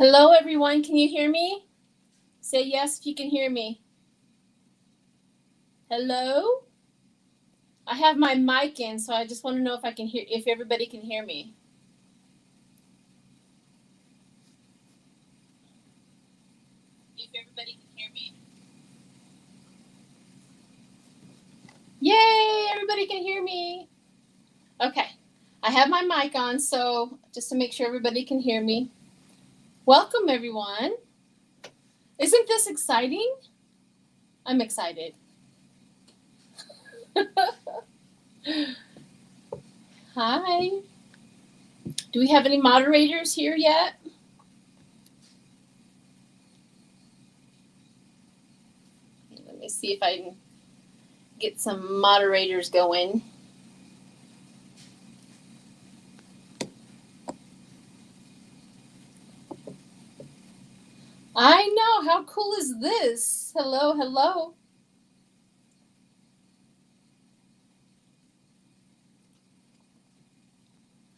Hello, everyone. Can you hear me? Say yes if you can hear me. Hello? I have my mic in, so I just want to know if everybody can hear me. If everybody can hear me. Yay, everybody can hear me. Okay. I have my mic on, so just to make sure everybody can hear me. Welcome, everyone. Isn't this exciting? I'm excited. Hi. Do we have any moderators here yet? Let me see if I can get some moderators going. I know. How cool is this? Hello, hello.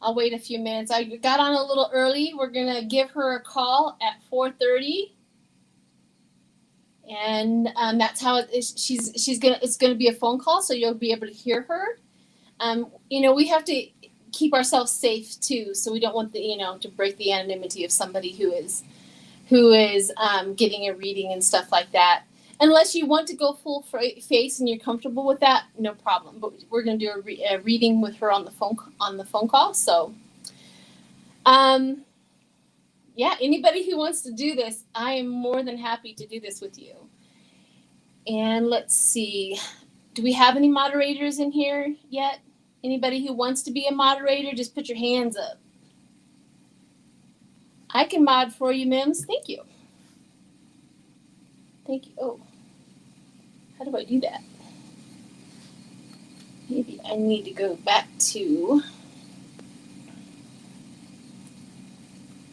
I'll wait a few minutes. I got on a little early. We're going to give her a call at 4:30. And that's how it is. It's going to be a phone call, so you'll be able to hear her. We have to keep ourselves safe too, so we don't want to break the anonymity of somebody who is getting a reading and stuff like that. Unless you want to go full face and you're comfortable with that, no problem. But we're going to do a reading with her on the phone call. So, yeah, anybody who wants to do this, I am more than happy to do this with you. And let's see, do we have any moderators in here yet? Anybody who wants to be a moderator, just put your hands up. I can mod for you, Mims. Thank you. Thank you. Oh, how do I do that? Maybe I need to go back to...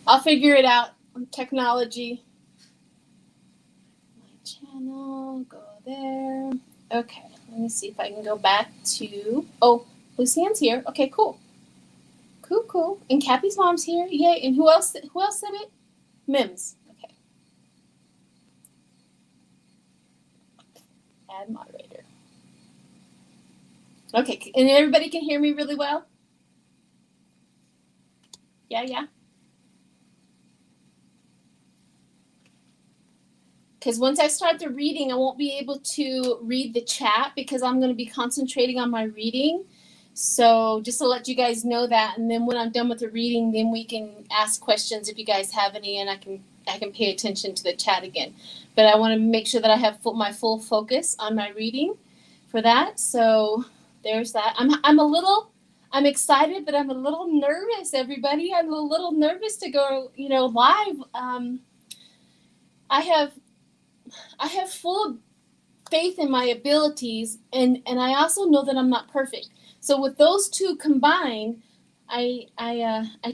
I'll figure it out on technology. My channel, go there. Okay, let me see if I can go back to... Oh, Lucianne's here. Okay, cool. Cool. And Cappy's mom's here. Yay. And who else said it? Mims. Okay. Add moderator. Okay, and everybody can hear me really well? Yeah. Because once I start the reading, I won't be able to read the chat because I'm going to be concentrating on my reading. So just to let you guys know that, and then when I'm done with the reading, then we can ask questions if you guys have any, and I can pay attention to the chat again. But I want to make sure that I have my full focus on my reading for that. So there's that. I'm excited, but I'm a little nervous, everybody. I'm a little nervous to go, live. I have full faith in my abilities, and I also know that I'm not perfect. So with those two combined, I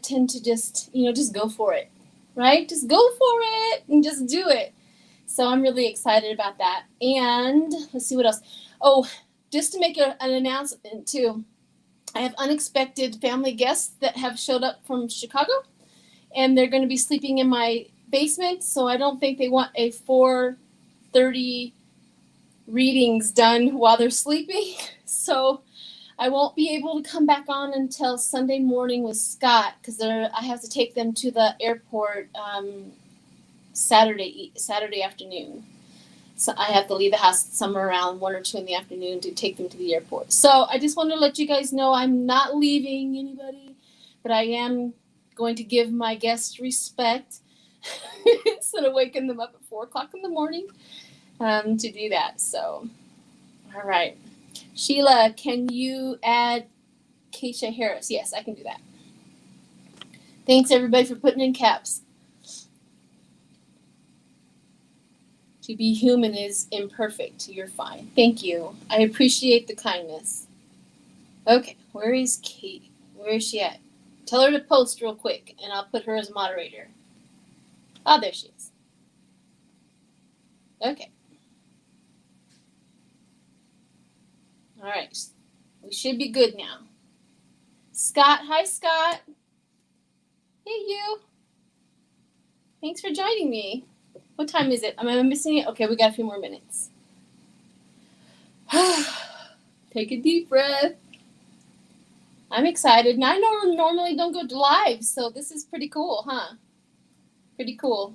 tend to just go for it, right? Just go for it and just do it. So I'm really excited about that. And let's see what else. Oh, just to make an announcement too, I have unexpected family guests that have showed up from Chicago, and they're going to be sleeping in my basement. So I don't think they want a 4:30 readings done while they're sleeping. So I won't be able to come back on until Sunday morning with Scott because I have to take them to the airport Saturday afternoon. So I have to leave the house somewhere around 1 or 2 in the afternoon to take them to the airport. So I just want to let you guys know I'm not leaving anybody, but I am going to give my guests respect instead of waking them up at 4 o'clock in the morning to do that. So, all right. Sheila, can you add Keisha Harris? Yes, I can do that. Thanks, everybody, for putting in caps. To be human is imperfect. You're fine. Thank you. I appreciate the kindness. Okay, where is Kate? Where is she at? Tell her to post real quick, and I'll put her as moderator. Oh, there she is. Okay. All right. We should be good now. Scott. Hi, Scott. Hey, you. Thanks for joining me. What time is it? Am I missing it? Okay, we got a few more minutes. Take a deep breath. I'm excited. And I normally don't go to live, so this is pretty cool, huh? Pretty cool.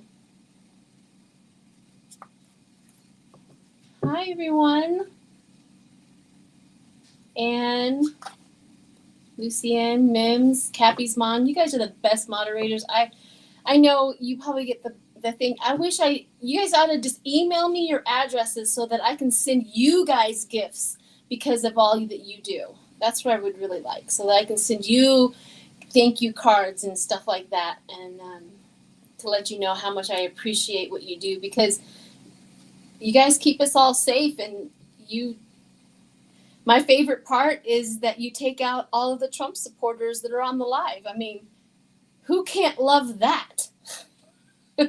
Hi, everyone. And Lucienne, Mims, Cappy's mom. You guys are the best moderators. I know you probably get the thing. I wish you guys ought to just email me your addresses so that I can send you guys gifts because of all that you do. That's what I would really like, so that I can send you thank you cards and stuff like that, and to let you know how much I appreciate what you do, because you guys keep us all safe. And my favorite part is that you take out all of the Trump supporters that are on the live. I mean, who can't love that? All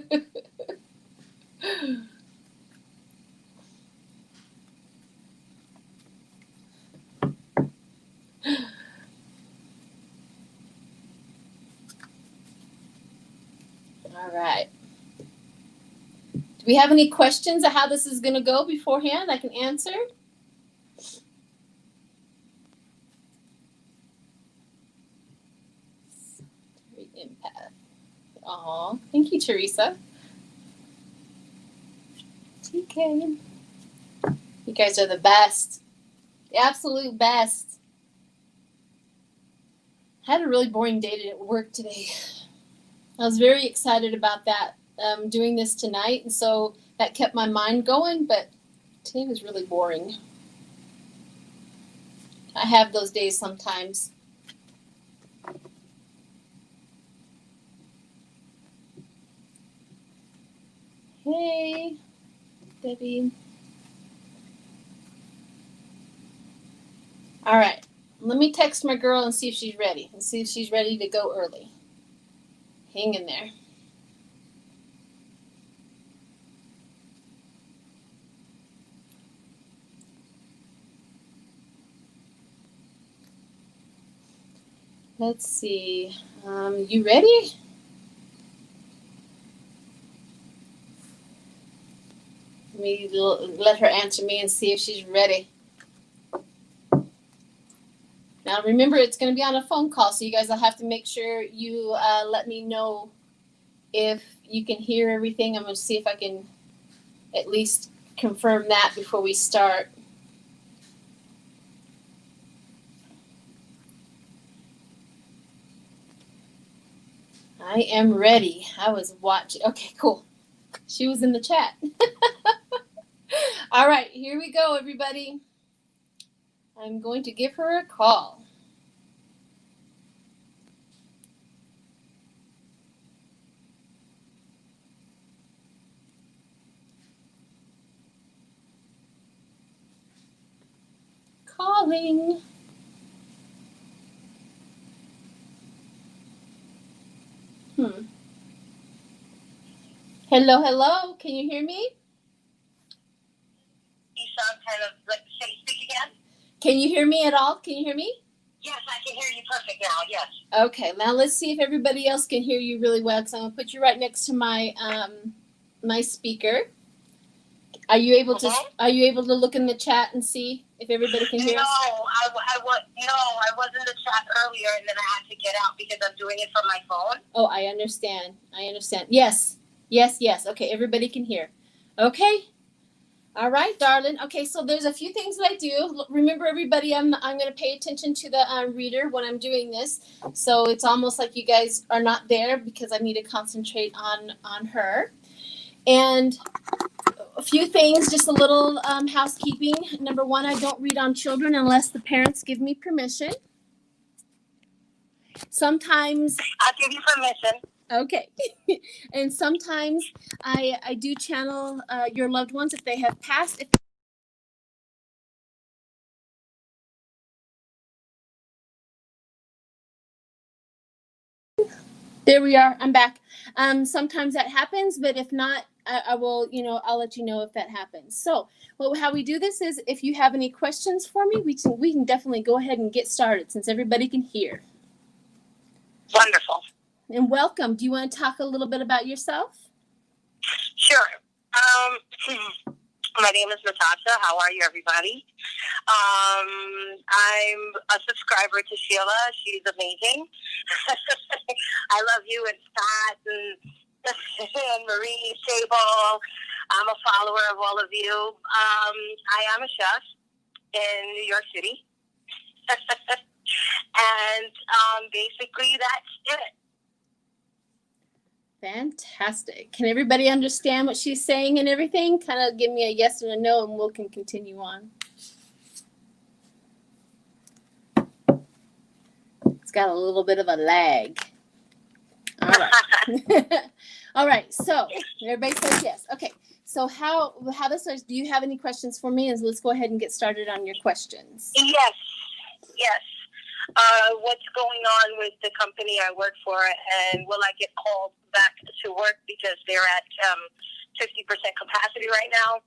right. Do we have any questions of how this is going to go beforehand? I can answer. Empath. Aw, thank you, Teresa. TK. You guys are the best. The absolute best. I had a really boring day at work today. I was very excited about that, doing this tonight, and so that kept my mind going, but today was really boring. I have those days sometimes. Hey, Debbie. All right, let me text my girl and see if she's ready, and see if she's ready to go early. Hang in there. Let's see. You ready? Let me let her answer me and see if she's ready. Now, remember, it's going to be on a phone call, so you guys will have to make sure you let me know if you can hear everything. I'm going to see if I can at least confirm that before we start. I am ready. I was watching. Okay, cool. She was in the chat. All right, here we go, everybody. I'm going to give her a call. Calling. Hello, hello. Can you hear me? You sound kind of like, speak again? Can you hear me at all? Can you hear me? Yes, I can hear you perfect now, yes. Okay, now let's see if everybody else can hear you really well, because I'm going to put you right next to my my speaker. Are you able to look in the chat and see if everybody can hear us? I was in the chat earlier, and then I had to get out because I'm doing it from my phone. Oh, I understand. Yes. Okay, everybody can hear. Okay. All right, darling. Okay, so there's a few things that I do. Remember, everybody, I'm going to pay attention to the reader when I'm doing this. So it's almost like you guys are not there because I need to concentrate on her. And a few things, just a little housekeeping. Number one, I don't read on children unless the parents give me permission. Sometimes I'll give you permission. Okay. And sometimes I do channel your loved ones if they have passed. There we are. I'm back. Sometimes that happens, but if not, I will, I'll let you know if that happens. So, how we do this is, if you have any questions for me, we can definitely go ahead and get started since everybody can hear. Wonderful. And welcome. Do you want to talk a little bit about yourself? Sure. My name is Natacha. How are you, everybody? I'm a subscriber to Sheila. She's amazing. I love you and Scott and Marie Sable. I'm a follower of all of you. I am a chef in New York City. And basically that's it. Fantastic. Can everybody understand what she's saying and everything? Kind of give me a yes or a no and we can continue on. It's got a little bit of a lag. All right. All right. So everybody says yes. Okay. So how this starts, do you have any questions for me? And let's go ahead and get started on your questions. Yes. What's going on with the company I work for, and will I get called back to work because they're at 50% capacity right now,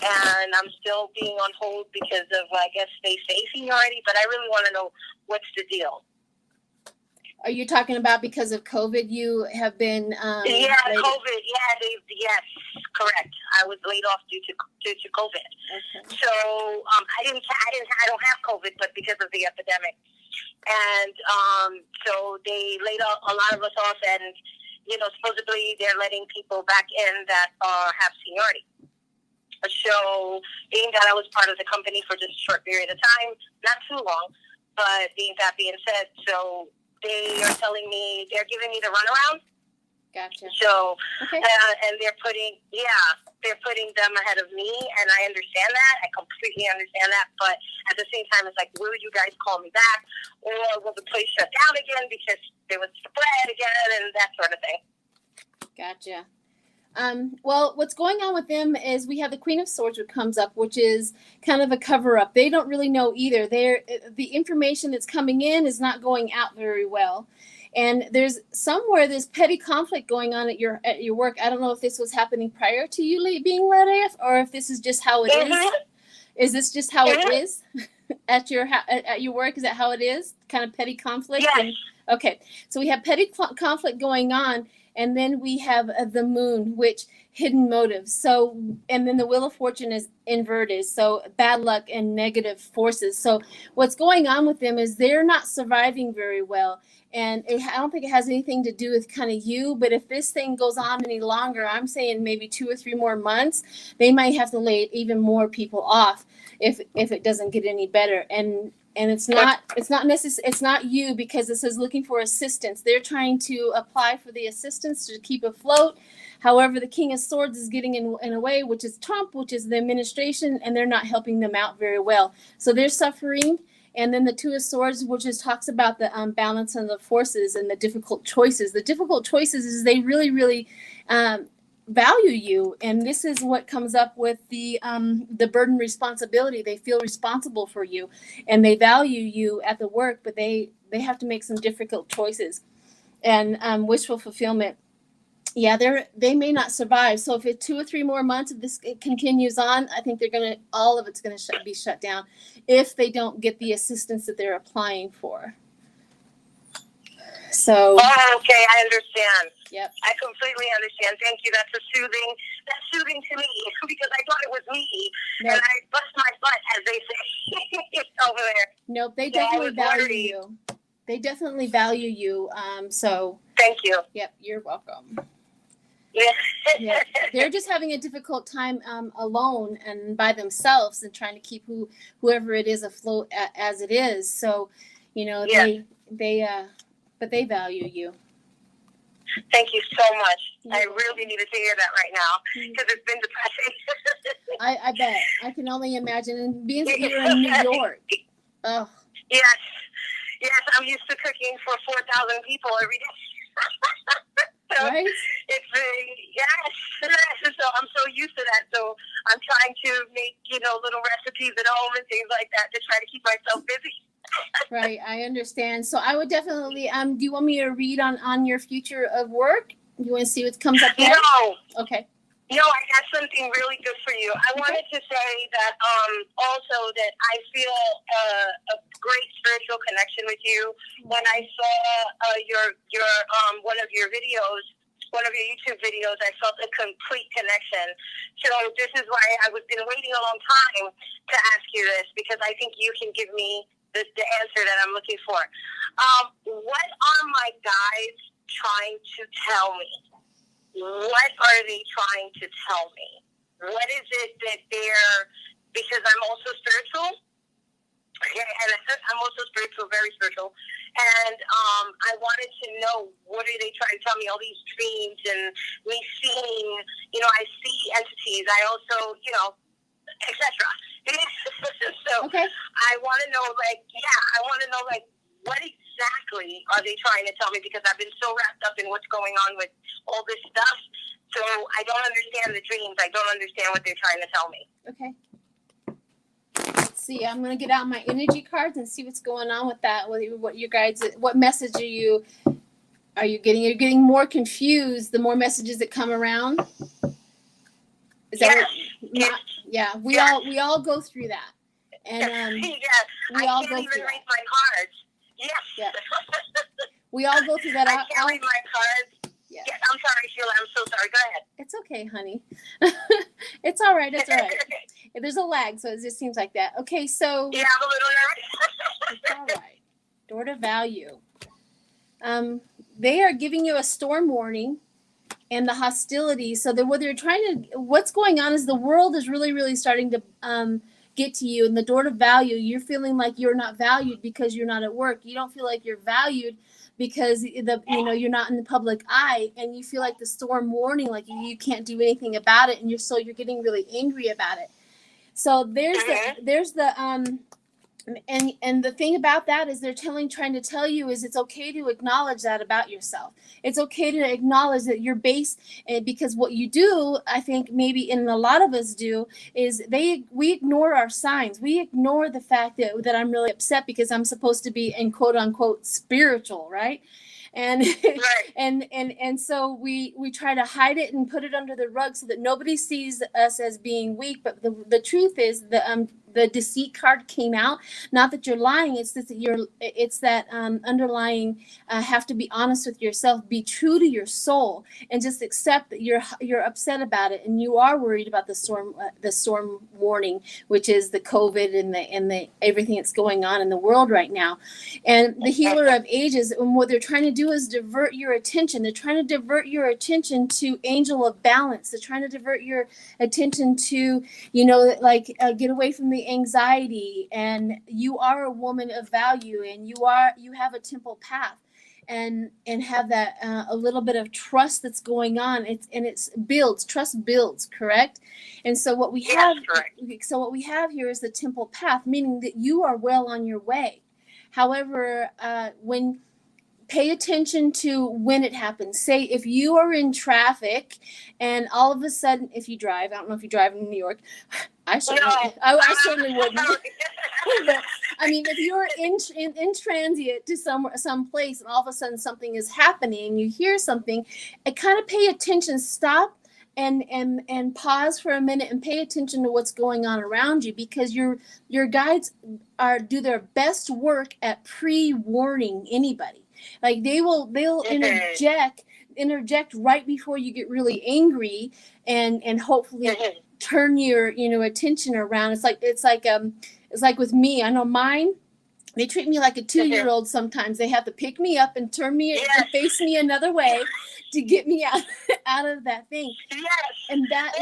and I'm still being on hold because of, I guess, they say seniority, but I really want to know what's the deal. Are you talking about because of COVID you have been yeah, COVID. Yeah, yes, correct. I was laid off due to COVID. Okay. So I don't have COVID, but because of the epidemic. And so they laid off a lot of us off, and supposedly they're letting people back in that have seniority. So being that I was part of the company for just a short period of time, not too long, but that being said, so they are telling me, they're giving me the runaround. Gotcha. So, okay. And they're putting them ahead of me, and I understand that. I completely understand that. But at the same time, it's like, will you guys call me back, or will the place shut down again because there was spread again and that sort of thing? Gotcha. Well, what's going on with them is we have the Queen of Swords, which comes up, which is kind of a cover up. They don't really know either. The information that's coming in is not going out very well. And there's petty conflict going on at your work. I don't know if this was happening prior to you being let off, or if this is just how it is. Is this just how it is at your work? Is that how it is? Kind of petty conflict? Yes. Okay. So we have petty conflict going on. And then we have the moon, which hidden motives. So, and then the wheel of fortune is inverted. So bad luck and negative forces. So what's going on with them is they're not surviving very well. And I don't think it has anything to do with kind of you, but if this thing goes on any longer, I'm saying maybe 2 or 3 more months, they might have to lay even more people off if it doesn't get any better. And it's not you, because it says looking for assistance. They're trying to apply for the assistance to keep afloat. However, the King of Swords is getting in a way, which is Trump, which is the administration, and they're not helping them out very well. So they're suffering. And then the Two of Swords, which just talks about the balance of the forces and the difficult choices. The difficult choices is they really, really value you, and this is what comes up with the burden responsibility. They feel responsible for you, and they value you at the work, but they have to make some difficult choices. And wishful fulfillment, yeah, they may not survive. So if it's 2 or 3 more months, if this continues on, I think all of it's gonna be shut down if they don't get the assistance that they're applying for. So. Oh, okay, I understand. Yep. I completely understand. Thank you. That's soothing to me, because I thought it was me, and I bust my butt, as they say over there. Nope, they definitely value you. They definitely value you. So. Thank you. Yep, you're welcome. Yeah. Yeah. They're just having a difficult time alone and by themselves, and trying to keep whoever it is afloat as it is. So, but they value you. Thank you so much. I really needed to hear that right now, because it's been depressing. I bet. I can only imagine. And being here in New York. Oh. Yes, I'm used to cooking for 4,000 people every day. So right? It's yes. So I'm so used to that. So I'm trying to make little recipes at home and things like that to try to keep myself busy. Right, I understand. So I would definitely. Do you want me to read on your future of work? You want to see what comes up there? No. Okay. No, I got something really good for you. I wanted to say that also that I feel a great spiritual connection with you. When I saw your one of your videos, one of your YouTube videos, I felt a complete connection. So this is why I've been waiting a long time to ask you this, because I think you can give me the answer that I'm looking for. What are my guides trying to tell me? What are they trying to tell me? What is it that they're, because I'm also spiritual, and I'm also spiritual, very spiritual, and I wanted to know, what are they trying to tell me? All these dreams and me seeing, I see entities. I also, etc. So Okay. I want to know, what exactly are they trying to tell me? Because I've been so wrapped up in what's going on with all this stuff. So I don't understand the dreams. I don't understand what they're trying to tell me. Okay. Let's see. I'm going to get out my energy cards and see what's going on with that. What your guides, what message are you getting? You're getting more confused the more messages that come around. Is that yeah, we all go through that. And we all go through even read my cards. Yes. Yeah. We all go through that. I can't read my cards. Yeah. Yes, I'm sorry, Sheila. I'm so sorry. Go ahead. It's okay, honey. It's all right. It's all right. There's a lag, so it just seems like that. Okay, so yeah, I'm a little nervous. it's all right. Door to value. They are giving you a storm warning and the hostility. So that what's going on is the world is really, really starting to get to you. And the door to value, you're feeling like you're not valued because you're not at work. You don't feel like you're valued because you're not in the public eye, and you feel like the storm warning, like you can't do anything about it, and you're getting really angry about it. So there's the and the thing about that is they're trying to tell you is it's okay to acknowledge that about yourself. It's okay to acknowledge that your base, because what you do, I think maybe, and a lot of us do, is we ignore our signs. We ignore the fact that I'm really upset because I'm supposed to be in quote unquote spiritual, right? And right. and so we try to hide it and put it under the rug so that nobody sees us as being weak. But the truth is the deceit card came out. Not that you're lying. It's that underlying have to be honest with yourself, be true to your soul, and just accept that you're upset about it and you are worried about the storm warning, which is the COVID and the everything that's going on in the world right now. And the healer of ages, and what they're trying to do is divert your attention. They're trying to divert your attention to angel of balance. They're trying to divert your attention to get away from the anxiety, and you are a woman of value, and you have a temple path, and have that a little bit of trust that's going on. Trust builds, correct? And so what we have, so what we have here is the temple path, meaning that you are well on your way. However, pay attention to when it happens. Say if you are in traffic and all of a sudden, if you drive, I don't know if you drive in New York. I certainly wouldn't. But, I mean, if you're in transit to some place and all of a sudden something is happening, you hear something, kind of pay attention, stop and pause for a minute and pay attention to what's going on around you, because your guides do their best work at pre-warning anybody. Like they'll interject right before you get really angry and hopefully turn your attention around. It's like with me. I know mine. They treat me like a 2-year-old sometimes. They have to pick me up and turn me and face me another way to get me out of that thing. Yes. And that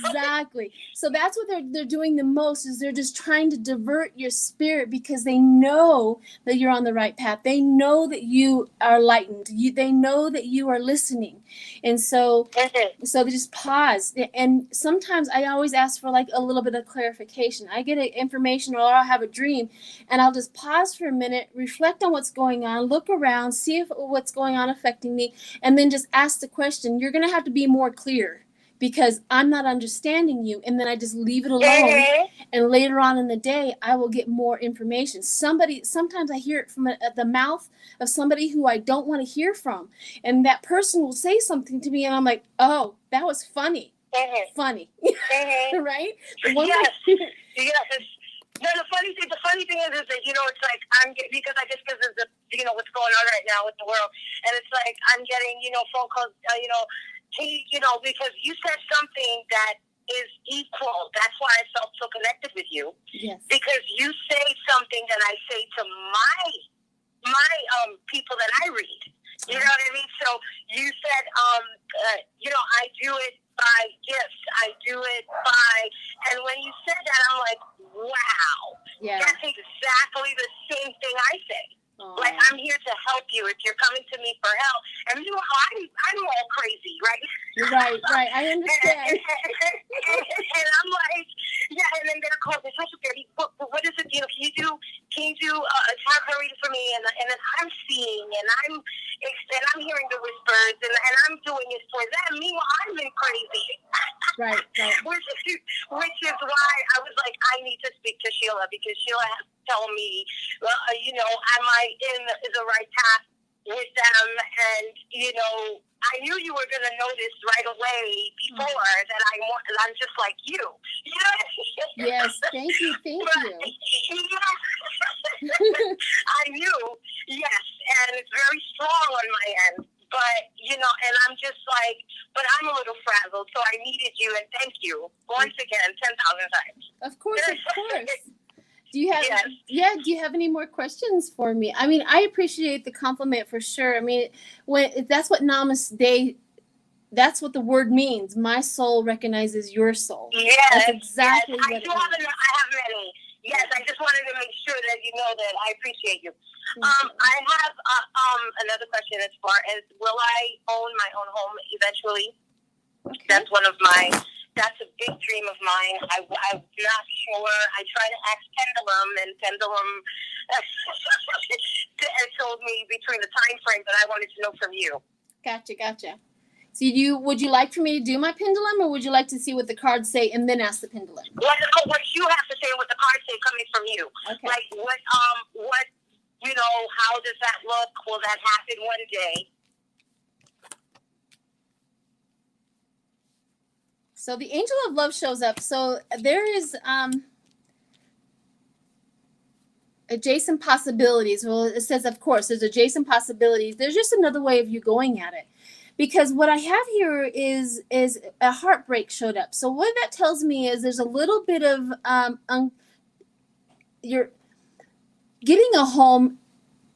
exactly. So that's what they're doing the most, is they're just trying to divert your spirit, because they know that you're on the right path. They know that you are lightened. They know that you are listening. And so they just pause. And sometimes I always ask for like a little bit of clarification. I get information, or I'll have a dream, and I'll just pause for a minute, reflect on what's going on, look around, see if what's going on affecting me, and then just ask the question. You're going to have to be more clear because I'm not understanding you. And then I just leave it alone. And later on in the day, I will get more information. Sometimes I hear it from the mouth of somebody who I don't want to hear from. And that person will say something to me and I'm like, oh, that was funny. Funny. Right? Yes. No, the funny thing is that, you know, it's like because of the, you know, what's going on right now with the world, and it's like I'm getting, you know, phone calls, you know, you know, because you said something that is equal. That's why I felt so connected with you. Yes. Because you say something that I say to my people that I read. You know what I mean? So you said, you know, I do it by gifts. I do it by, and when you said that, I'm like, wow, that's exactly the same thing I say. Aww. Like, I'm here to help you if you're coming to me for help. And you know, I'm all crazy, right? Right. I understand. and I'm like, yeah, and then they're called, what is it, you know, can you do a tarot reading for me? And then I'm seeing, and I'm hearing the whispers, and I'm doing it for them. Meanwhile, I'm in crazy. Right. Which is why I was like, I need to speak to Sheila, because Sheila has to tell me, you know, am I in the right path with them? And, you know, I knew you were going to notice right away before that I'm just like you. You know? Yes, thank you. Yeah. I knew, yes, and it's very strong on my end. But, you know, and I'm just like, but I'm a little frazzled, so I needed you, and thank you once again, 10,000 times. Of course. Do you have any more questions for me? I mean, I appreciate the compliment for sure. I mean, if that's what Namaste, that's what the word means. My soul recognizes your soul. Yes, that's exactly what I have many. Yes, I just wanted to make sure that you know that I appreciate you. I have another question as far as, will I own my own home eventually? Okay. That's a big dream of mine. I'm not sure. I try to ask Pendulum, and Pendulum told me between the time frame, but I wanted to know from you. Gotcha. So would you like for me to do my pendulum, or would you like to see what the cards say and then ask the pendulum? What you have to say, what the cards say coming from you. Okay. Like what you know, how does that look? Will that happen one day? So the Angel of Love shows up. So there is adjacent possibilities. Well, it says, of course, there's adjacent possibilities. There's just another way of you going at it. Because what I have here is a heartbreak showed up. So what that tells me is there's a little bit of you're getting a home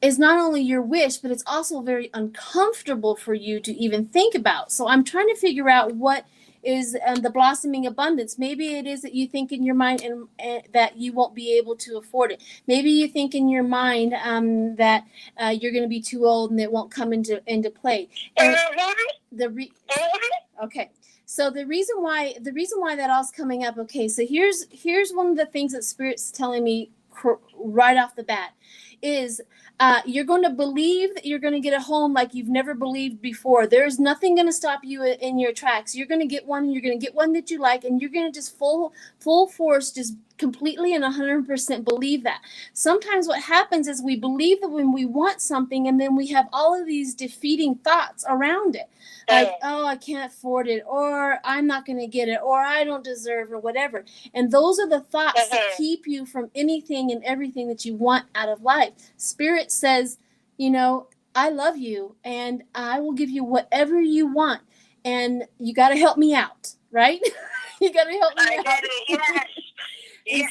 is not only your wish, but it's also very uncomfortable for you to even think about. So I'm trying to figure out what is the blossoming abundance. Maybe it is that you think in your mind and that you won't be able to afford it. Maybe you think in your mind that you're going to be too old and it won't come into play. And okay. So the reason why that all's coming up. Okay. So here's one of the things that Spirit's telling me right off the bat is you're going to believe that you're going to get a home like you've never believed before. There's nothing going to stop you in your tracks. You're going to get one. You're going to get one that you like, and you're going to just full force, just completely and 100% believe that. Sometimes what happens is we believe that when we want something, and then we have all of these defeating thoughts around it. Like, oh, I can't afford it, or I'm not going to get it, or I don't deserve, or whatever. And those are the thoughts that keep you from anything and everything that you want out of life. Spirit says, you know, I love you, and I will give you whatever you want, and you got to help me out, right? You got to help me out. Yes. And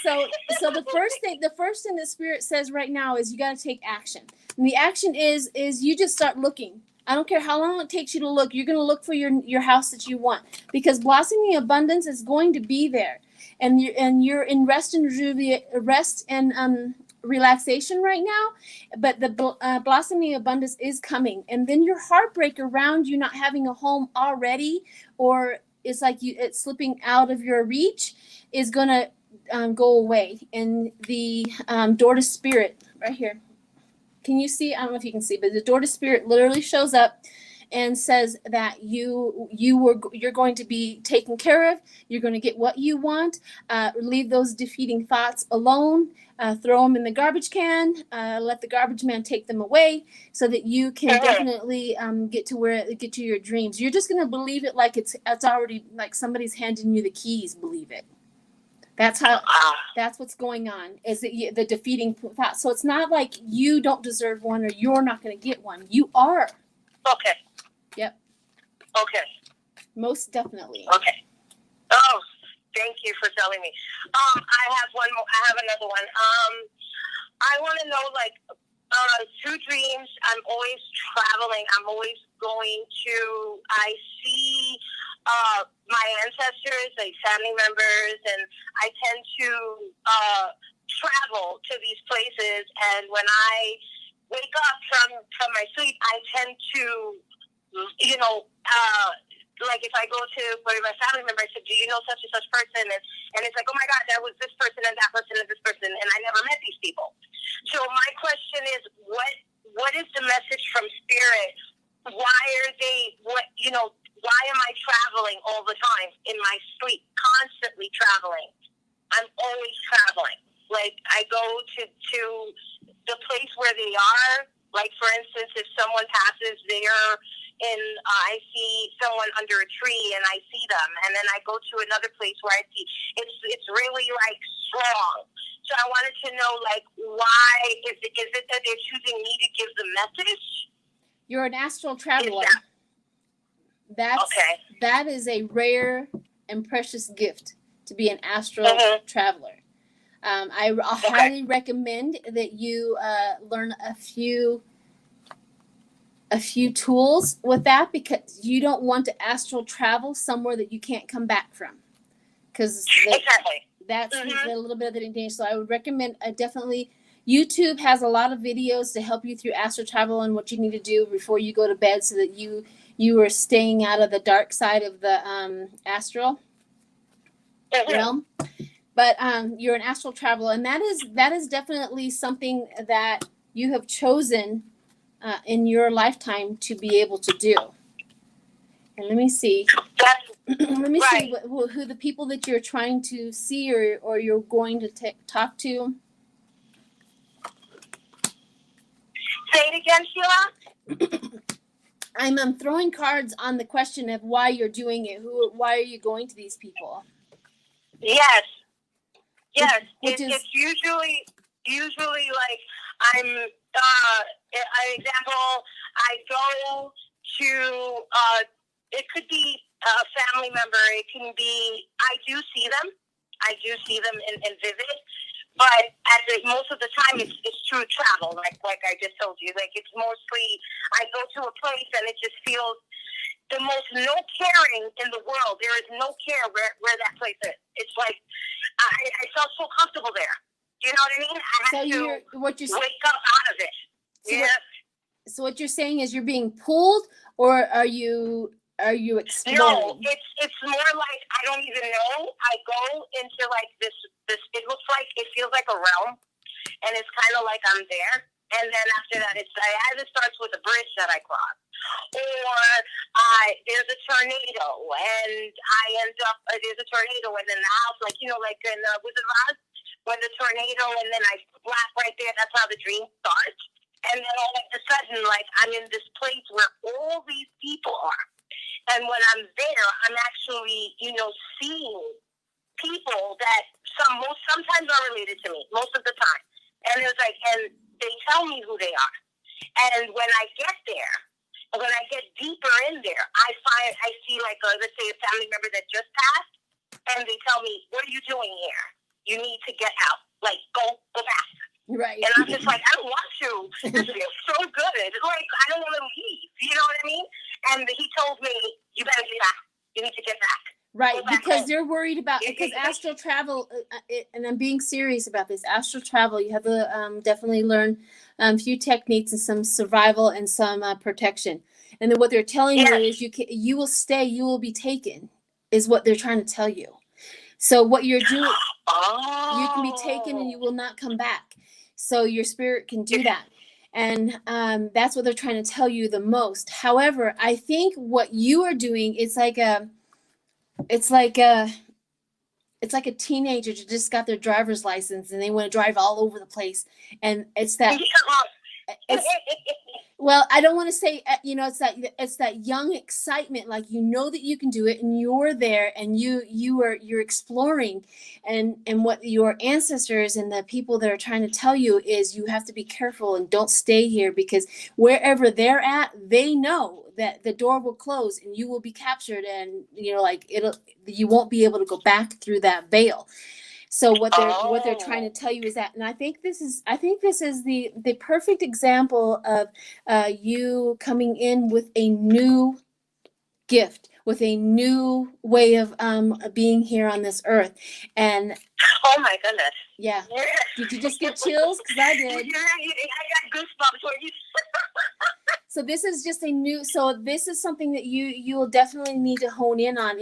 so the first thing that Spirit says right now is you got to take action. And the action is you just start looking. I don't care how long it takes you to look. You're going to look for your house that you want, because blossoming abundance is going to be there, and you're in rest and relaxation right now. But the blossoming abundance is coming, and then your heartbreak around you not having a home already, or it's like it's slipping out of your reach, is going to go away. And the door to Spirit right here. Can you see? I don't know if you can see, but the door to Spirit literally shows up and says that you're going to be taken care of. You're going to get what you want. Leave those defeating thoughts alone. Throw them in the garbage can. Let the garbage man take them away, so that you can definitely get to your dreams. You're just going to believe it like it's already, like somebody's handing you the keys. Believe it. That's how. That's what's going on. Is it the defeating thought? So it's not like you don't deserve one or you're not going to get one. You are. Okay. Yep. Okay. Most definitely. Okay. Oh, thank you for telling me. I have one more. I have another one. I want to know, like, through dreams, I'm always traveling. I'm always going to, I see my ancestors, like family members, and I tend to travel to these places. And when I wake up from my sleep, I tend to, like if I go to one of my family members, I said, do you know such and such person? And it's like, oh my God, that was this person and that person and this person, and I never met these people. So my question is, what is the message from Spirit? Why are they, why am I traveling all the time in my sleep, constantly traveling? I'm always traveling. Like, I go to the place where they are. Like, for instance, if someone passes there, I see someone under a tree and I see them, and then I go to another place where I see it's really like strong. So I wanted to know, like, why is it that they're choosing me to give the message? You're an astral traveler. Okay. That is a rare and precious gift to be an astral traveler. I highly recommend that you learn a few tools with that, because you don't want to astral travel somewhere that you can't come back from, because that's a little bit of the danger. So I would recommend definitely YouTube has a lot of videos to help you through astral travel and what you need to do before you go to bed, so that you are staying out of the dark side of the astral realm. But you're an astral traveler, and that is definitely something that you have chosen in your lifetime to be able to do. And let me see. See who the people that you're trying to see or you're going to talk to. Say it again, Sheila. I'm throwing cards on the question of why you're doing it. Why are you going to these people? Yes. It's usually like I'm. An example, I go to. It could be a family member. It can be. I do see them in vivid. But most of the time, it's true travel, like I just told you. Like, it's mostly, I go to a place and it just feels the most no caring in the world. There is no care where that place is. It's like, I felt so comfortable there. You know what I mean? I had to wake up out of it. So what you're saying is you're being pulled, or are you exploring? No, it's more like I don't even know. I go into like this. It looks like, it feels like a realm, and it's kind of like I'm there. And then after that, it either starts with a bridge that I cross, or there's a tornado, and I end up there's a tornado, and then the house, like in Wizard of Oz, when the tornado, and then I slap right there. That's how the dream starts. And then all of a sudden, like, I'm in this place where all these people are. And when I'm there, I'm actually, seeing people that sometimes are related to me, most of the time. And it's like, and they tell me who they are. And when I get there, when I get deeper in there, I see like, let's say a family member that just passed, and they tell me, what are you doing here? You need to get out. Like, go back. Right. And I'm just like, I don't want to. This feels so good. Like, I don't want to leave. You know what I mean? And he told me, you better get back. You need to get back. Right, because they're worried about, because astral travel, and I'm being serious about this, astral travel, you have to definitely learn a few techniques and some survival and some protection. And then what they're telling you is you will stay, you will be taken, is what they're trying to tell you. So what you're doing, you can be taken and you will not come back. So your spirit can do that. And that's what they're trying to tell you the most. However, I think what you are doing, it's like a teenager who just got their driver's license and they want to drive all over the place. And it's that Well, I don't want to say, it's that young excitement, like you know that you can do it, and you're there, and you're exploring, and what your ancestors and the people that are trying to tell you is you have to be careful and don't stay here, because wherever they're at, they know that the door will close and you will be captured, and you won't be able to go back through that veil. So what they're trying to tell you is that, and I think this is the perfect example of you coming in with a new gift, with a new way of being here on this earth. And oh my goodness, yeah, did you just get chills? Because I did. Yeah, I got goosebumps when you. So this is just this is something that you will definitely need to hone in on.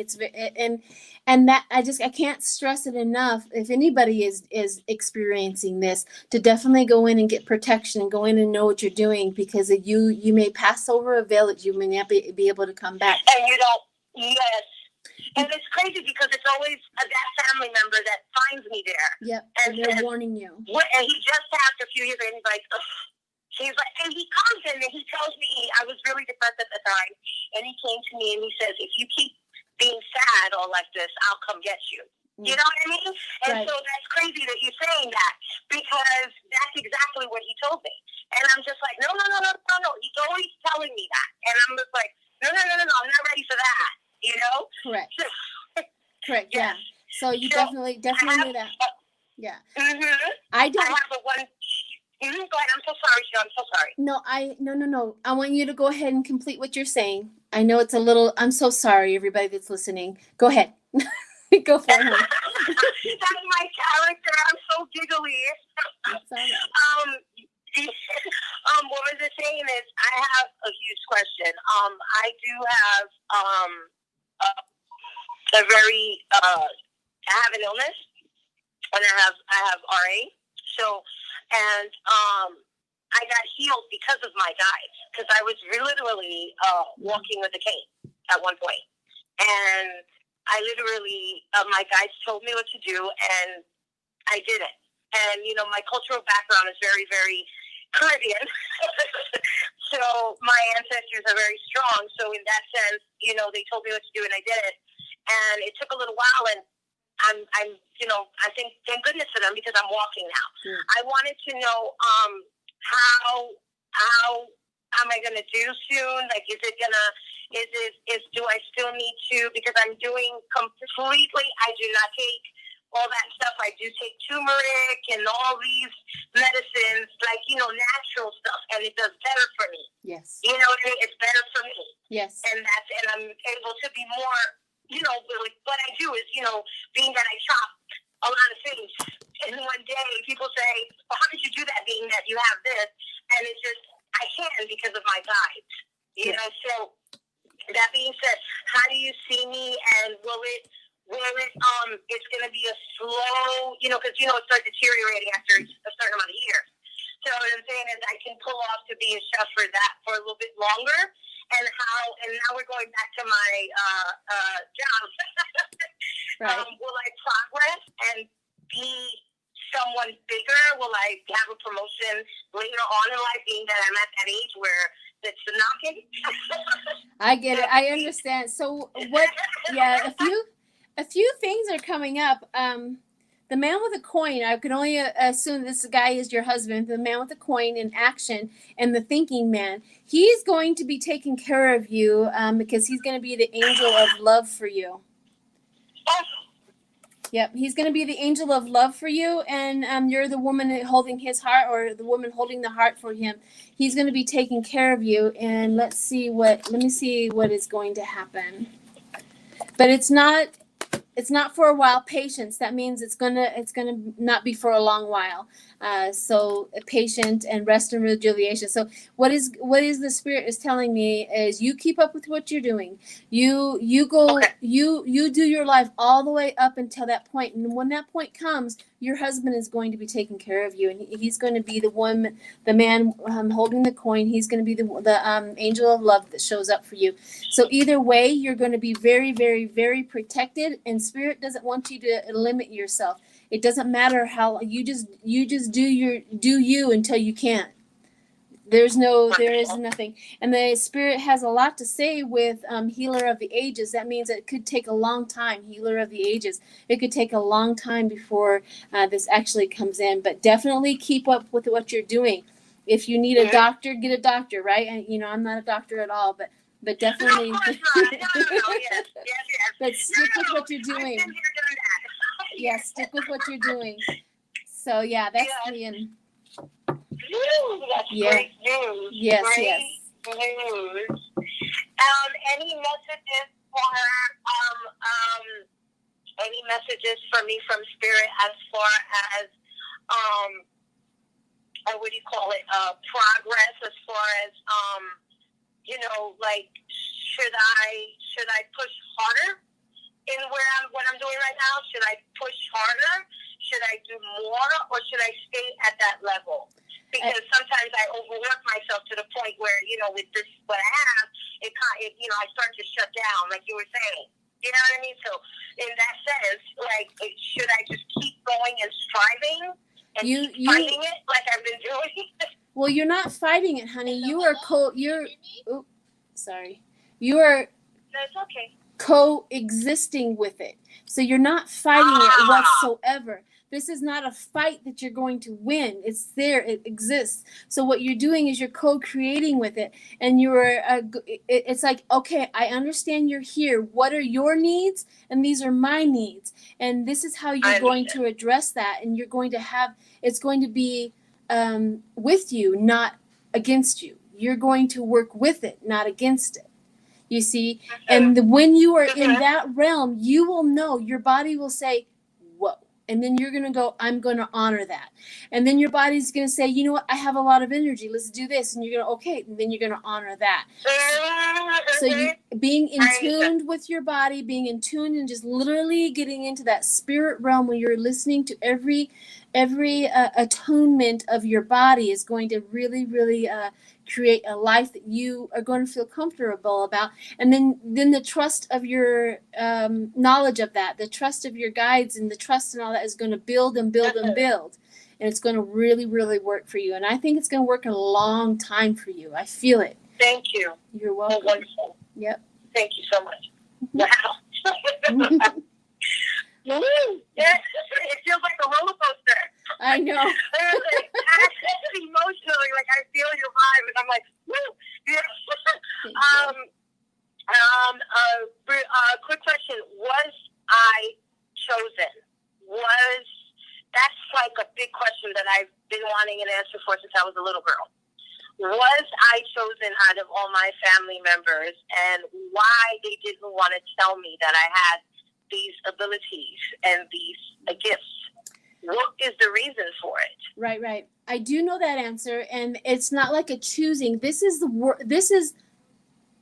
And that I can't stress it enough. If anybody is experiencing this, to definitely go in and get protection and go in and know what you're doing, because you may pass over a veil that you may not be able to come back. And you don't. Yes. And it's crazy because it's always that family member that finds me there. Yep. And they're warning you. And he just passed a few years ago, and he's like, ugh. He's like, and he comes in and he tells me, I was really depressed at the time, and he came to me and he says, if you keep being sad or like this, I'll come get you. You know what I mean? And right. So that's crazy that you're saying that, because that's exactly what he told me. And I'm just like, no. He's always telling me that. And I'm just like, no, I'm not ready for that. You know? Correct. Correct. Yeah. So you definitely knew that. Yeah. Mm-hmm. I have a one. Go ahead. I'm so sorry, Sheila. I'm so sorry. No. I want you to go ahead and complete what you're saying. I know it's a little. I'm so sorry, everybody that's listening. Go ahead. Go for it. That's my character. I'm so giggly. That's all right. What was I saying is, I have a huge question. I do have a very I have an illness, and I have RA. So. And I got healed because of my guides, because I was literally walking with a cane at one point. And I literally, my guides told me what to do, and I did it. And, my cultural background is very, very Caribbean. So my ancestors are very strong. So in that sense, they told me what to do, and I did it. And it took a little while, and I'm I think thank goodness for them, because I'm walking now. I wanted to know how am I gonna do soon? Like, do I still need to, because I'm doing completely, I do not take all that stuff. I do take turmeric and all these medicines, like, natural stuff, and it does better for me. Yes. You know what I mean? It's better for me. Yes. And I'm able to be more, what I do is, being that I chop a lot of things in one day, people say, well, how did you do that, being that you have this? And it's just, I can, because of my guides, so that being said, how do you see me, and will it, it's going to be a slow, because, it starts deteriorating after a certain amount of years. So what I'm saying is, I can pull off to be a chef for a little bit longer. And now we're going back to my job. Right. Will I progress and be someone bigger? Will I have a promotion later on in life, being that I'm at that age where it's the knocking? I get it. I understand. So what? Yeah, a few things are coming up. The man with a coin, I can only assume this guy is your husband. The man with the coin in action, and the thinking man. He's going to be taking care of you, because he's going to be the angel of love for you. Yep, he's going to be the angel of love for you, and you're the woman holding his heart, or the woman holding the heart for him. He's going to be taking care of you, and let me see what is going to happen. But it's not for a while. Patience. That means it's gonna not be for a long while. So patient and rest and rejuvenation. So what is the spirit is telling me is, you keep up with what you're doing. You go. Okay. You do your life all the way up until that point, and when that point comes, your husband is going to be taking care of you, and he's going to be the man holding the coin. He's going to be the angel of love that shows up for you. So either way, you're going to be very, very, very protected, and spirit doesn't want you to limit yourself. It doesn't matter how you just do you until you can't. There is Wonderful. nothing. And the spirit has a lot to say with healer of the ages. That means it could take a long time. Healer of the ages. It could take a long time before this actually comes in. But definitely keep up with what you're doing. If you need a doctor, get a doctor, right? And I'm not a doctor at all, but definitely. No, of course not. No. Yes. But stick with what you're doing. I've been here, done that. Yeah, stick with what you're doing. So yeah, that's the end. That's great news. Yes, great news. Any messages for me from Spirit as far as what do you call it? Progress as far as like should I push harder in what I'm doing right now? Should I push harder? Should I do more, or should I stay at that level? Because sometimes I overwork myself to the point where, with this, what I have, I start to shut down, like you were saying. You know what I mean? So in that sense, like, should I just keep going and striving and fighting it like I've been doing? Well, you're not fighting it, honey. You are You are That's okay. coexisting with it. So you're not fighting it whatsoever. This is not a fight that you're going to win. It's there. It exists. So what you're doing is you're co-creating with it. And it's like, okay, I understand you're here. What are your needs? And these are my needs. And this is how you're going to address that. And you're going to it's going to be with you, not against you. You're going to work with it, not against it. You see? And when you are in that realm, you will know, your body will say, whoa. And then you're going to go, I'm going to honor that. And then your body's going to say, you know what? I have a lot of energy. Let's do this. And you're going to, okay. And then you're going to honor that. So you being in tune with your body, being in tune and just literally getting into that spirit realm where you're listening to every atonement of your body is going to really, really create a life that you are going to feel comfortable about. And then the trust of your knowledge of that, the trust of your guides and the trust and all that is going to build and build and build. And it's going to really, really work for you. And I think it's going to work a long time for you. I feel it. Thank you. You're welcome. Wonderful. Yep. Thank you so much. Wow. It feels like a roller coaster. I know. Emotionally, like I feel your vibe, and I'm like, woo. Quick question: was I chosen? That's like a big question that I've been wanting an answer for since I was a little girl. Was I chosen out of all my family members, and why they didn't want to tell me that I had these abilities and these gifts? What is the reason for it? Right. I do know that answer, and it's not like a choosing. This is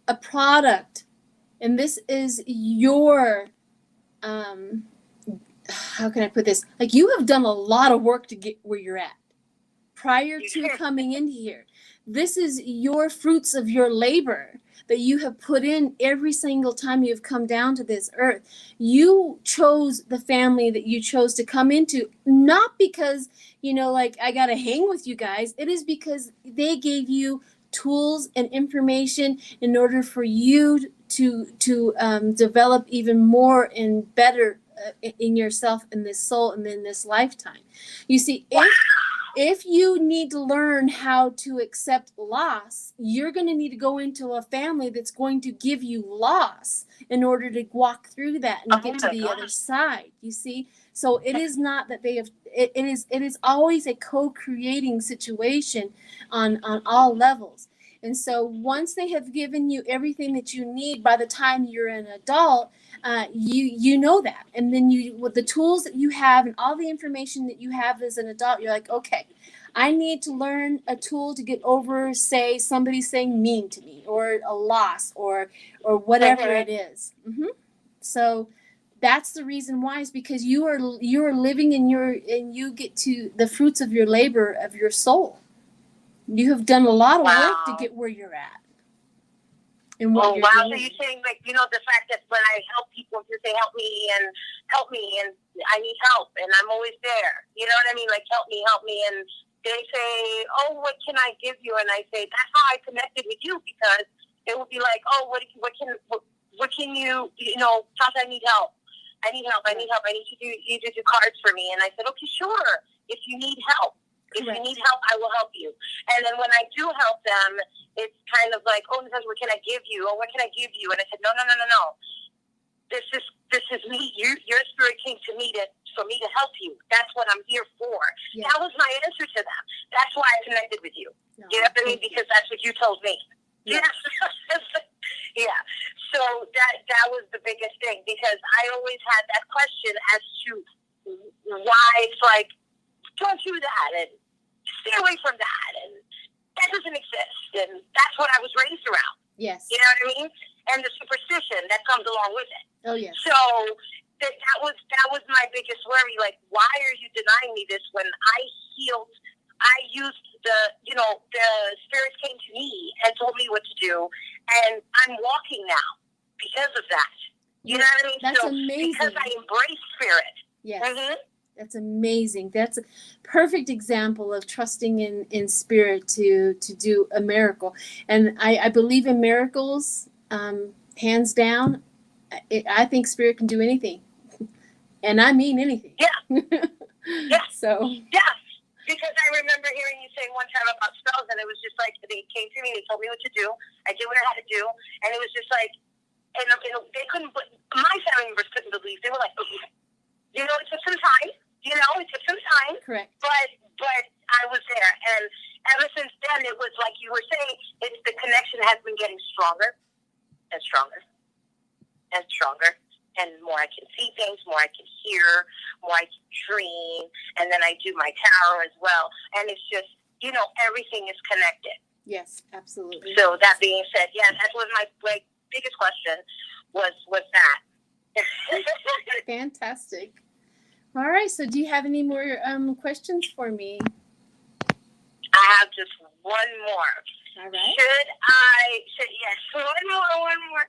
a product, and this is your how can I put this? Like, you have done a lot of work to get where you're at prior to coming in here. This is your fruits of your labor that you have put in every single time you've come down to this earth. You chose the family that you chose to come into, not because, like, I got to hang with you guys. It is because they gave you tools and information in order for you to develop even more and better in yourself, in this soul, and in this lifetime. You see, if you need to learn how to accept loss, you're going to need to go into a family that's going to give you loss in order to walk through that and get to the other side. You see? So it is not that they have, it is always a co-creating situation on all levels. And so once they have given you everything that you need, by the time you're an adult, you know that. And then with the tools that you have and all the information that you have as an adult, you're like, okay, I need to learn a tool to get over, say, somebody saying mean to me, or a loss, or whatever it is. So that's the reason why, is because you are living and you get to the fruits of your labor of your soul. You have done a lot of work to get where you're at. And what you're doing. So you're saying, like, the fact that when I help people, you say, help me, and I need help, and I'm always there. You know what I mean? Like, help me, and they say, oh, what can I give you? And I say, that's how I connected with you, because it would be like, oh, what can you, Tasha, I need help. I need help. I need you to do cards for me. And I said, okay, sure. If you need help. If you need help, I will help you. And then when I do help them, it's kind of like, oh, Natacha, what can I give you? Or what can I give you? And I said, no. This is me. Your spirit came to me for me to help you. That's what I'm here for. Yeah. That was my answer to them. That's why I connected with you. No, you know what I mean? Because that's what you told me. Yeah. Yeah. So that was the biggest thing, because I always had that question as to why it's like, don't do that and stay away from that, and that doesn't exist, and that's what I was raised around. Yes. You know what I mean? And the superstition that comes along with it. Oh, yes. So that was my biggest worry. Like, why are you denying me this when I healed? I used the spirits came to me and told me what to do, and I'm walking now because of that. You know what I mean? That's amazing. Because I embrace spirit. Yes. Mm-hmm. That's amazing. That's a perfect example of trusting in spirit to do a miracle. And I believe in miracles, hands down. I think spirit can do anything. And I mean anything. Yeah. Yeah. So. Yeah. Because I remember hearing you say one time about spells, and it was just like, they came to me, they told me what to do. I did what I had to do. And it was just like, and they couldn't, my family members couldn't believe. They were like, okay. It took some time. It took some time. Correct. But I was there. And ever since then, it was like you were saying, it's the connection has been getting stronger and stronger and stronger. And more I can see things, more I can hear, more I can dream. And then I do my tarot as well. And it's just, everything is connected. Yes, absolutely. So that being said, yeah, that was my biggest question was that. Fantastic. All right. So do you have any more questions for me? I have just one more. All right. Yes, one more.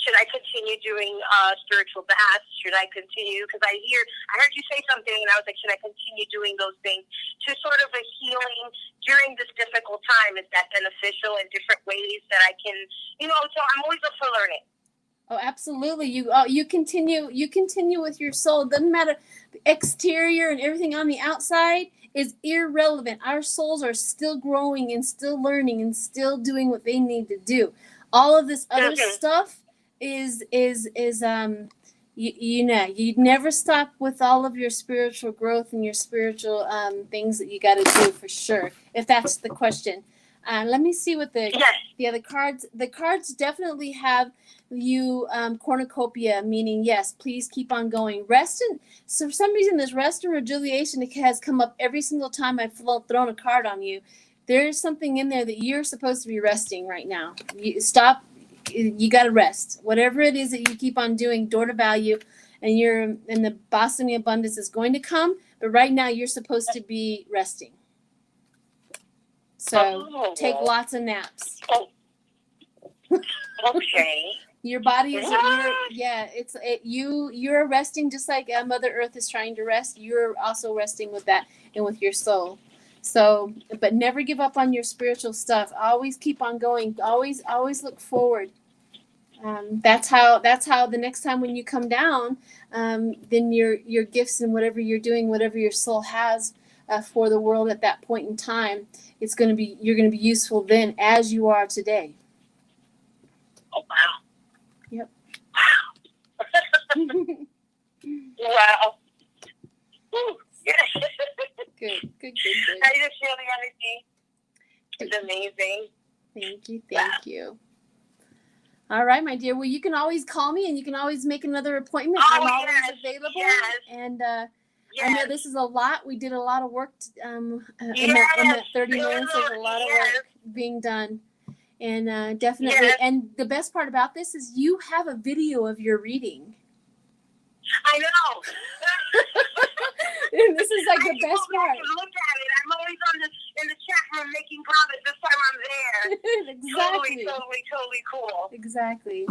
Should I continue doing spiritual baths? Should I continue? Because I heard you say something, and I was like, should I continue doing those things to sort of a healing during this difficult time? Is that beneficial in different ways that I can, so I'm always up for learning. Oh, absolutely. You continue with your soul. It doesn't matter. The exterior and everything on the outside is irrelevant. Our souls are still growing and still learning and still doing what they need to do. All of this other stuff is you never stop with all of your spiritual growth and your spiritual things that you got to do, for sure, if that's the question. Let me see what the other cards. The cards definitely have you cornucopia, meaning yes, please keep on going. Rest and so for some reason this rest and rejuvenation has come up every single time I've thrown a card on you. There's something in there that you're supposed to be resting right now. You stop. You got to rest. Whatever it is that you keep on doing, door to value, and the blossoming abundance is going to come. But right now you're supposed to be resting. So take lots of naps. Okay. Your body is you're resting just like Mother Earth is trying to rest. You're also resting with that and with your soul. So, but never give up on your spiritual stuff. Always keep on going. Always look forward. That's how the next time when you come down, then your gifts and whatever you're doing, whatever your soul has for the world at that point in time, you're going to be useful then as you are today. Oh, wow. Yep. Wow. Good. I just feel the energy. It's amazing. Thank you. All right, my dear. Well, you can always call me, and you can always make another appointment. I'm always available. Yes. And I know this is a lot. We did a lot of work in that 30 minutes. There's a lot of work being done. And definitely. Yes. And the best part about this is you have a video of your reading. I know. And this is like the best part. Look at it. I'm always in the chat room making comments. This time I'm there. Exactly. Totally cool. Exactly.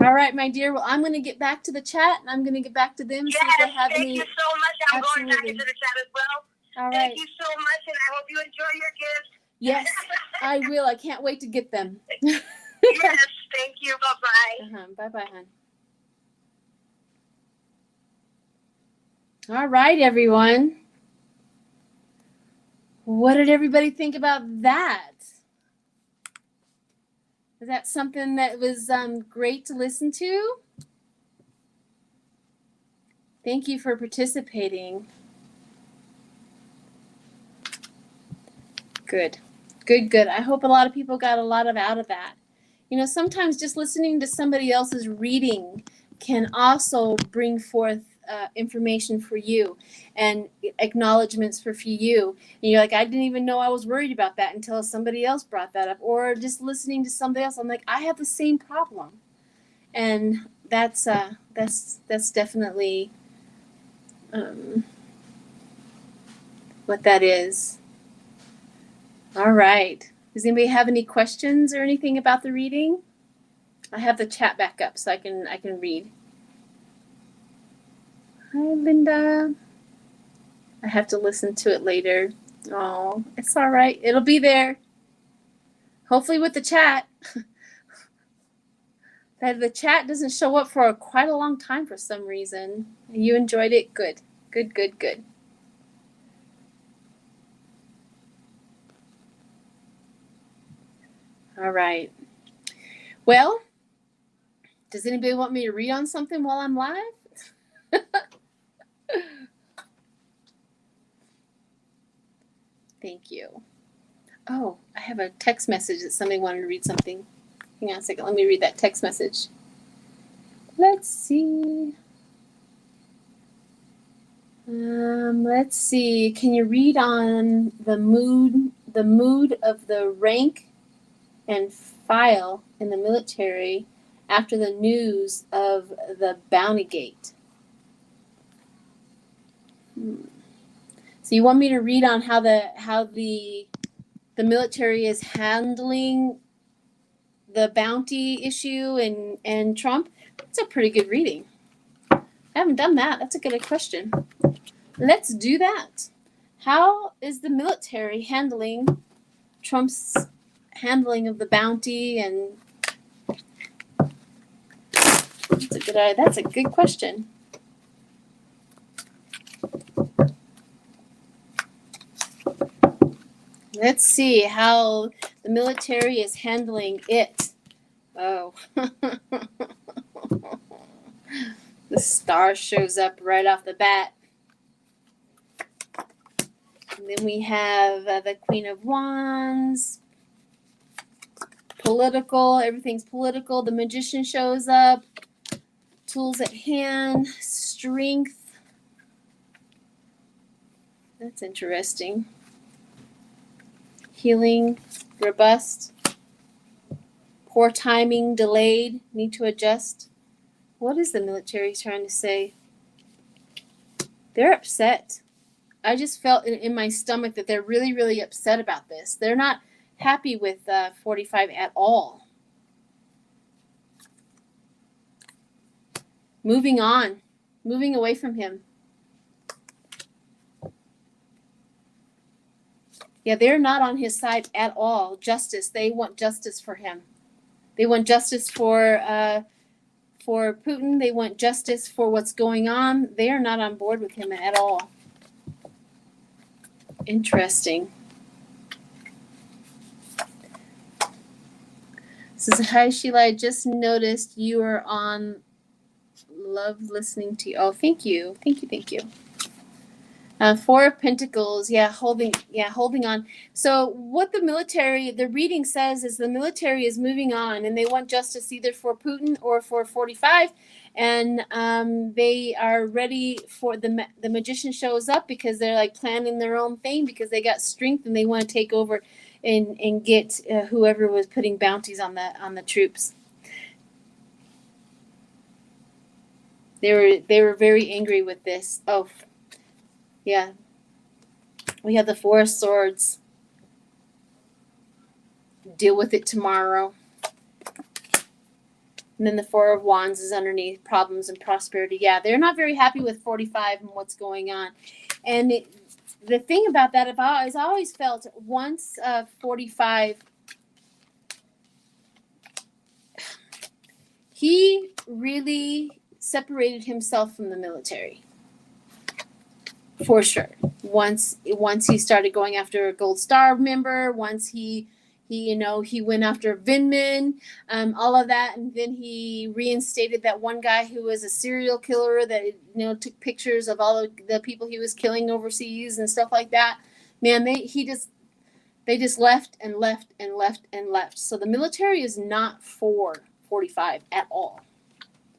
All right, my dear. Well, I'm going to get back to the chat, and I'm going to get back to them. Yes, See if they have thank any. you so much. I'm going back Absolutely. into the chat as well. All Thank right. you so much, and I hope you enjoy your gifts. Yes, I will. I can't wait to get them. Yes, thank you. Bye-bye. Bye-bye, hon. All right, everyone. What did everybody think about that? Is that something that was great to listen to? Thank you for participating. Good. Good, good. I hope a lot of people got a lot out of that. You know, sometimes just listening to somebody else's reading can also bring forth information for you and acknowledgments for you. And you're like, I didn't even know I was worried about that until somebody else brought that up. Or just listening to somebody else, I'm like, I have the same problem. And that's definitely what that is. All right. Does anybody have any questions or anything about the reading? I have the chat back up so I can read. Hi, Linda. I have to listen to it later. Oh, it's all right. It'll be there. Hopefully with the chat. The chat doesn't show up for quite a long time for some reason. You enjoyed it? Good. Good, good, good. All right. Well, does anybody want me to read on something while I'm live? Thank you. Oh, I have a text message that somebody wanted to read something. Hang on a second. Let me read that text message. Let's see. Let's see. Can you read on the mood of the rank and file in the military after the news of the Bountygate? So you want me to read on how the military is handling the bounty issue and Trump? That's a pretty good reading. I haven't done that. That's a good question. Let's do that. How is the military handling Trump's handling of the bounty? And that's a good question. Let's see how the military is handling it. Oh. The star shows up right off the bat. And then we have the Queen of Wands. Political. Everything's political. The Magician shows up. Tools at hand. Strength. That's interesting. Healing. Robust. Poor timing. Delayed. Need to adjust. What is the military trying to say? They're upset. I just felt in my stomach that they're really, really upset about this. They're not happy with 45 at all. Moving on. Moving away from him. Yeah, they're not on his side at all. Justice. They want justice for him. They want justice for Putin. They want justice for what's going on. They are not on board with him at all. Interesting. Says, hi, Sheila. I just noticed you are on. Love listening to you. Oh, thank you. Thank you. Thank you. Four of Pentacles. Holding on. So what the reading says is the military is moving on and they want justice either for Putin or for 45. And they are ready for the Magician shows up because they're like planning their own thing because they got strength and they want to take over and get whoever was putting bounties on the troops. They were very angry with this. Oh, yeah. We have the Four of Swords. Deal with it tomorrow. And then the Four of Wands is underneath problems and prosperity. Yeah, they're not very happy with 45 and what's going on. And the thing about that, I always felt once 45, he really separated himself from the military. For sure. Once he started going after a Gold Star member, once he went after Vindman, all of that, and then he reinstated that one guy who was a serial killer that took pictures of all of the people he was killing overseas and stuff like that. Man, they just left and left and left and left. So the military is not for 45 at all.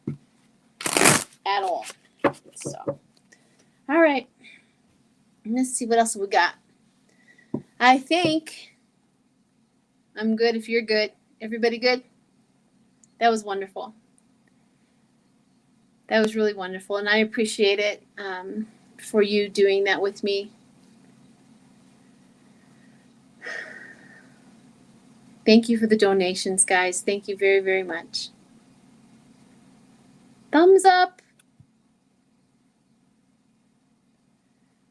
At all. So, all right. Let's see what else we got. I think I'm good if you're good. Everybody good? That was wonderful. That was really wonderful. And I appreciate it for you doing that with me. Thank you for the donations, guys. Thank you very, very much. Thumbs up.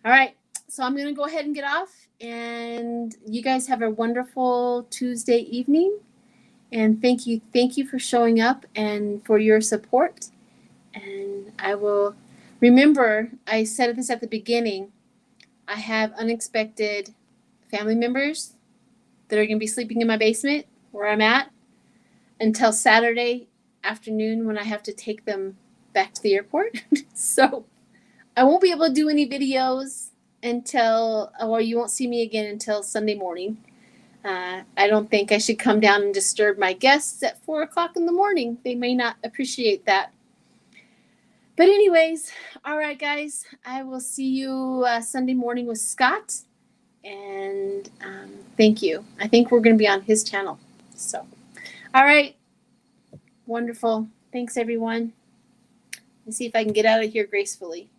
All right. So I'm going to go ahead and get off. And you guys have a wonderful Tuesday evening. And thank you for showing up and for your support. And I will remember, I said this at the beginning, I have unexpected family members that are going to be sleeping in my basement where I'm at until Saturday afternoon when I have to take them back to the airport. So I won't be able to do any videos or you won't see me again until Sunday morning. I don't think I should come down and disturb my guests at 4 o'clock in the morning. They may not appreciate that. But anyways, all right, guys, I will see you Sunday morning with Scott. And thank you. I think we're going to be on his channel. So, all right. Wonderful. Thanks, everyone. Let's see if I can get out of here gracefully.